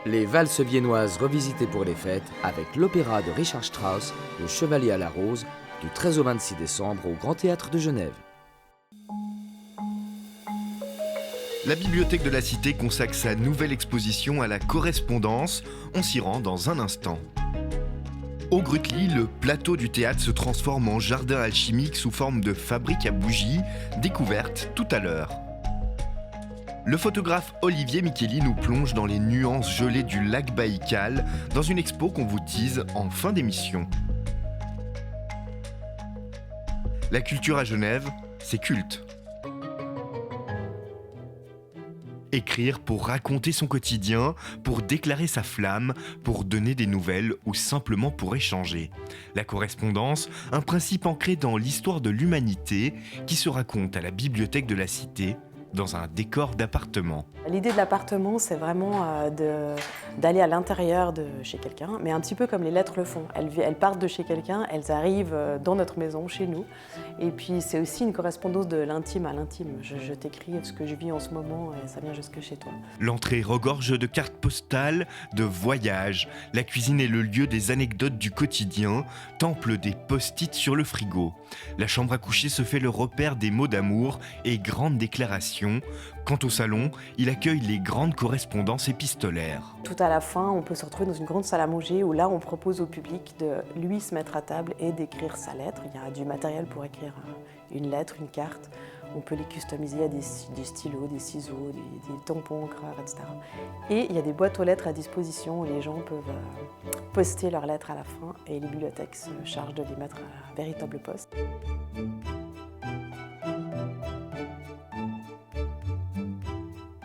Les valses viennoises revisitées pour les fêtes avec l'opéra de Richard Strauss, Le Chevalier à la Rose, du 13 au 26 décembre au Grand Théâtre de Genève. La Bibliothèque de la Cité consacre sa nouvelle exposition à la correspondance. On s'y rend dans un instant. Au Grutli, le plateau du théâtre se transforme en jardin alchimique sous forme de fabrique à bougies, découverte tout à l'heure. Le photographe Olivier Micheli nous plonge dans les nuances gelées du lac Baïkal dans une expo qu'on vous tease en fin d'émission. La culture à Genève, c'est culte. Écrire pour raconter son quotidien, pour déclarer sa flamme, pour donner des nouvelles ou simplement pour échanger. La correspondance, un principe ancré dans l'histoire de l'humanité qui se raconte à la Bibliothèque de la Cité dans un décor d'appartement. L'idée de l'appartement, c'est vraiment d'aller à l'intérieur de chez quelqu'un, mais un petit peu comme les lettres le font. Elles partent de chez quelqu'un, elles arrivent dans notre maison, chez nous. Et puis c'est aussi une correspondance de l'intime à l'intime. Je t'écris ce que je vis en ce moment et ça vient jusque chez toi. L'entrée regorge de cartes postales, de voyages. La cuisine est le lieu des anecdotes du quotidien, temple des post-it sur le frigo. La chambre à coucher se fait le repère des mots d'amour et grandes déclarations. Quant au salon, il accueille les grandes correspondances épistolaires. Tout à la fin, on peut se retrouver dans une grande salle à manger où là, on propose au public de lui se mettre à table et d'écrire sa lettre. Il y a du matériel pour écrire une lettre, une carte. On peut les customiser, il y a des stylos, des ciseaux, des tampons, encreurs, etc. Et il y a des boîtes aux lettres à disposition où les gens peuvent poster leurs lettres à la fin et les bibliothèques se chargent de les mettre à véritable poste.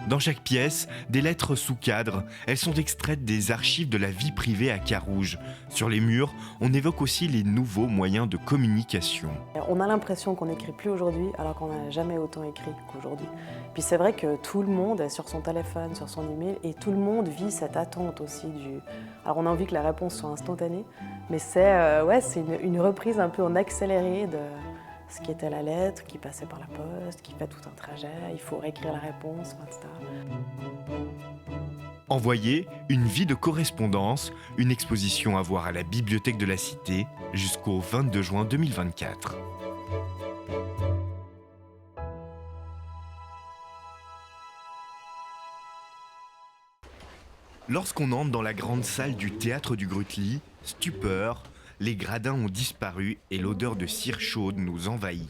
Dans chaque pièce, des lettres sous cadre. Elles sont extraites des archives de la vie privée à Carouge. Sur les murs, on évoque aussi les nouveaux moyens de communication. On a l'impression qu'on n'écrit plus aujourd'hui, alors qu'on n'a jamais autant écrit qu'aujourd'hui. Puis c'est vrai que tout le monde est sur son téléphone, sur son email, et tout le monde vit cette attente aussi du... Alors on a envie que la réponse soit instantanée, mais c'est une reprise un peu en accéléré de ce qui était la lettre, qui passait par la poste, qui fait tout un trajet, il faut réécrire la réponse, etc. Envoyer une vie de correspondance, une exposition à voir à la Bibliothèque de la Cité jusqu'au 22 juin 2024. Lorsqu'on entre dans la grande salle du théâtre du Grutli, stupeur, les gradins ont disparu et l'odeur de cire chaude nous envahit.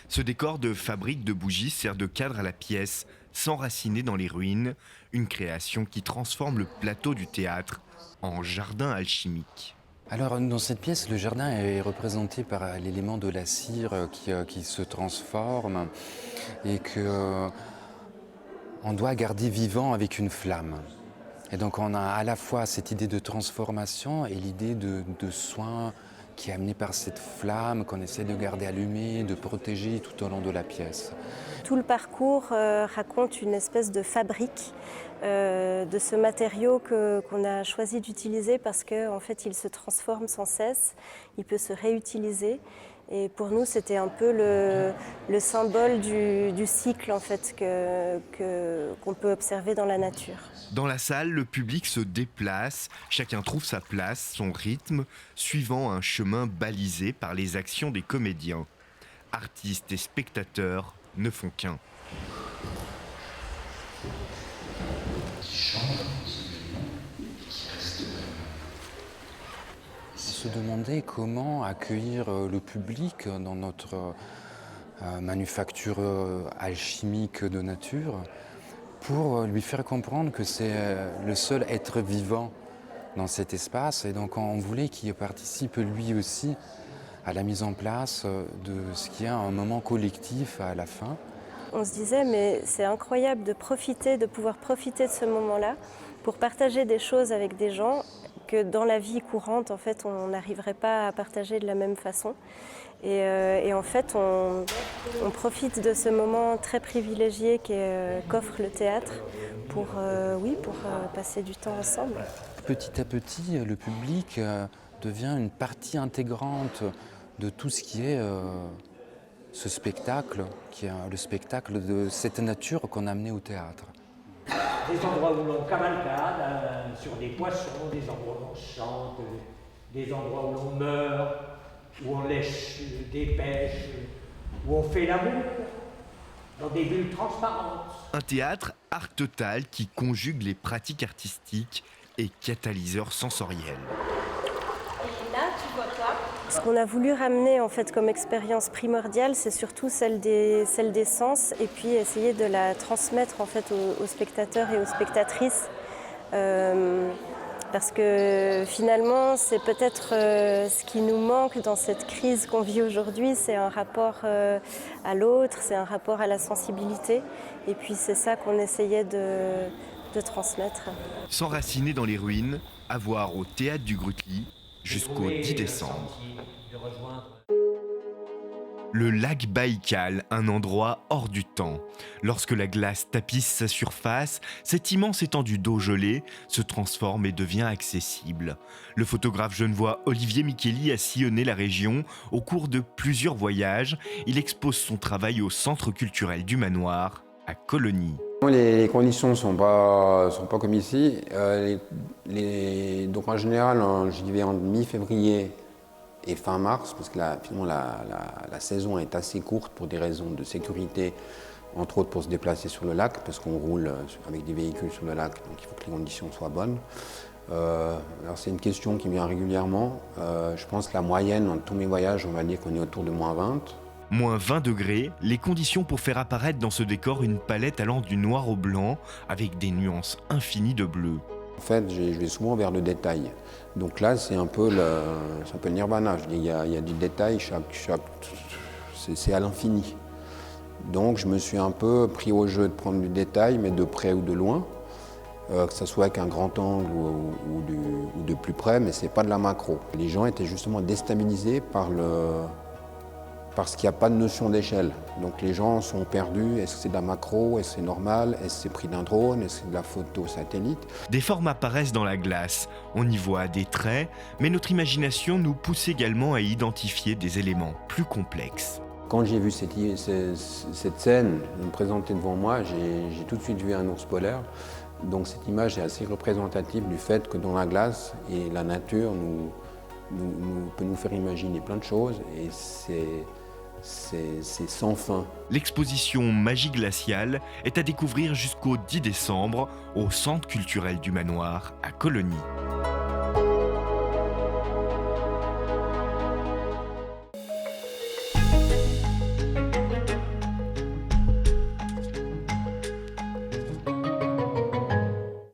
Ce décor de fabrique de bougies sert de cadre à la pièce, s'enraciner dans les ruines, une création qui transforme le plateau du théâtre en jardin alchimique. Alors dans cette pièce, le jardin est représenté par l'élément de la cire qui se transforme et qu'on doit garder vivant avec une flamme. Et donc on a à la fois cette idée de transformation et l'idée de soin qui est amenée par cette flamme qu'on essaie de garder allumée, de protéger tout au long de la pièce. Tout le parcours raconte une espèce de fabrique de ce matériau qu'on a choisi d'utiliser parce qu'en fait il se transforme sans cesse, il peut se réutiliser. Et pour nous, c'était un peu le symbole du cycle en fait, qu'on peut observer dans la nature. Dans la salle, le public se déplace, chacun trouve sa place, son rythme, suivant un chemin balisé par les actions des comédiens. Artistes et spectateurs ne font qu'un. Se demander comment accueillir le public dans notre manufacture alchimique de nature pour lui faire comprendre que c'est le seul être vivant dans cet espace et donc on voulait qu'il participe lui aussi à la mise en place de ce qui est un moment collectif à la fin. On se disait mais c'est incroyable de pouvoir profiter de ce moment-là pour partager des choses avec des gens que dans la vie courante, en fait, on n'arriverait pas à partager de la même façon. Et en fait, on profite de ce moment très privilégié qu'offre le théâtre pour passer du temps ensemble. Petit à petit, le public devient une partie intégrante de tout ce qui est ce spectacle, qui est le spectacle de cette nature qu'on a amené au théâtre. des endroits où l'on cavalcade sur des poissons, des endroits où l'on chante, des endroits où l'on meurt, où on lèche des pêches, où on fait l'amour, dans des bulles transparentes. Un théâtre art total qui conjugue les pratiques artistiques et catalyseur sensoriel. Et là, tu vois quoi? Ce qu'on a voulu ramener en fait comme expérience primordiale, c'est surtout celle des sens, et puis essayer de la transmettre en fait aux spectateurs et aux spectatrices. Parce que finalement, c'est peut-être ce qui nous manque dans cette crise qu'on vit aujourd'hui, c'est un rapport à l'autre, c'est un rapport à la sensibilité. Et puis c'est ça qu'on essayait de transmettre. S'enraciner dans les ruines, à voir au théâtre du Grutli jusqu'au 10 décembre. Le lac Baïkal, un endroit hors du temps. Lorsque la glace tapisse sa surface, cette immense étendue d'eau gelée se transforme et devient accessible. Le photographe genevois Olivier Micheli a sillonné la région au cours de plusieurs voyages. Il expose son travail au Centre culturel du Manoir, à Colonie. Les conditions ne sont pas comme ici. Donc en général, j'y vais en mi-février et fin mars, parce que finalement la saison est assez courte pour des raisons de sécurité, entre autres pour se déplacer sur le lac, parce qu'on roule avec des véhicules sur le lac, donc il faut que les conditions soient bonnes. Alors c'est une question qui vient régulièrement. Je pense que la moyenne dans tous mes voyages, on va dire qu'on est autour de -20. Moins 20 degrés, les conditions pour faire apparaître dans ce décor une palette allant du noir au blanc, avec des nuances infinies de bleu. En fait, je vais souvent vers le détail. Donc là, c'est un peu le nirvana. Il y a du détail, c'est à l'infini. Donc je me suis un peu pris au jeu de prendre du détail, mais de près ou de loin, que ce soit avec un grand angle ou de plus près, mais c'est pas de la macro. Les gens étaient justement déstabilisés parce qu'il n'y a pas de notion d'échelle. Donc les gens sont perdus, est-ce que c'est de la macro, est-ce que c'est normal, est-ce que c'est pris d'un drone, est-ce que c'est de la photo satellite? Des formes apparaissent dans la glace, on y voit des traits, mais notre imagination nous pousse également à identifier des éléments plus complexes. Quand j'ai vu cette scène me présenter devant moi, j'ai tout de suite vu un ours polaire. Donc cette image est assez représentative du fait que dans la glace et la nature peut nous faire imaginer plein de choses, et c'est sans fin. L'exposition Magie glaciale est à découvrir jusqu'au 10 décembre au Centre culturel du Manoir à Colonie.